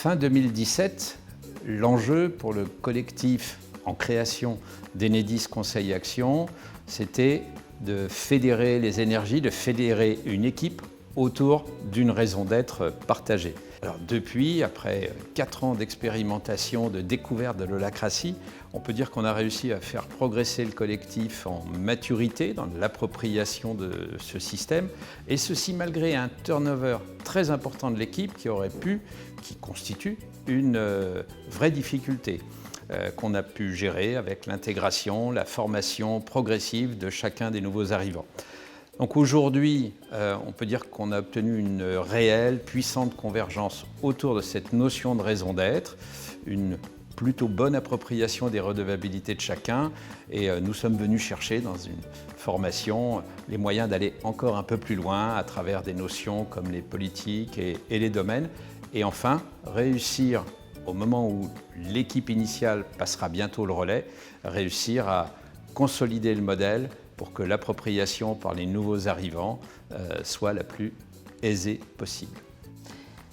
Fin 2017, l'enjeu pour le collectif en création d'Enedis Conseil Action, c'était de fédérer les énergies, de fédérer une équipe autour d'une raison d'être partagée. Alors depuis, après 4 ans d'expérimentation, de découverte de l'holacratie, on peut dire qu'on a réussi à faire progresser le collectif en maturité dans l'appropriation de ce système, et ceci malgré un turnover très important de l'équipe qui constitue une vraie difficulté qu'on a pu gérer avec l'intégration, la formation progressive de chacun des nouveaux arrivants. Donc aujourd'hui, on peut dire qu'on a obtenu une réelle, puissante convergence autour de cette notion de raison d'être, une plutôt bonne appropriation des redevabilités de chacun, et nous sommes venus chercher dans une formation les moyens d'aller encore un peu plus loin à travers des notions comme les politiques et les domaines, et enfin réussir, au moment où l'équipe initiale passera bientôt le relais, réussir à consolider le modèle pour que l'appropriation par les nouveaux arrivants soit la plus aisée possible.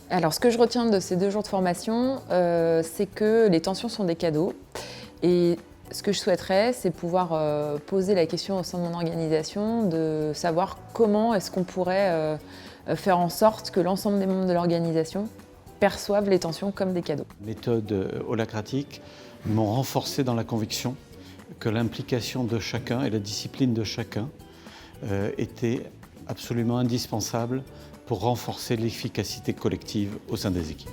Alors, ce que je retiens de ces 2 jours de formation, c'est que les tensions sont des cadeaux. Et ce que je souhaiterais, c'est pouvoir poser la question au sein de mon organisation, de savoir comment est-ce qu'on pourrait faire en sorte que l'ensemble des membres de l'organisation perçoivent les tensions comme des cadeaux. Les méthodes holacratiques m'ont renforcé dans la conviction que l'implication de chacun et la discipline de chacun étaient absolument indispensables pour renforcer l'efficacité collective au sein des équipes.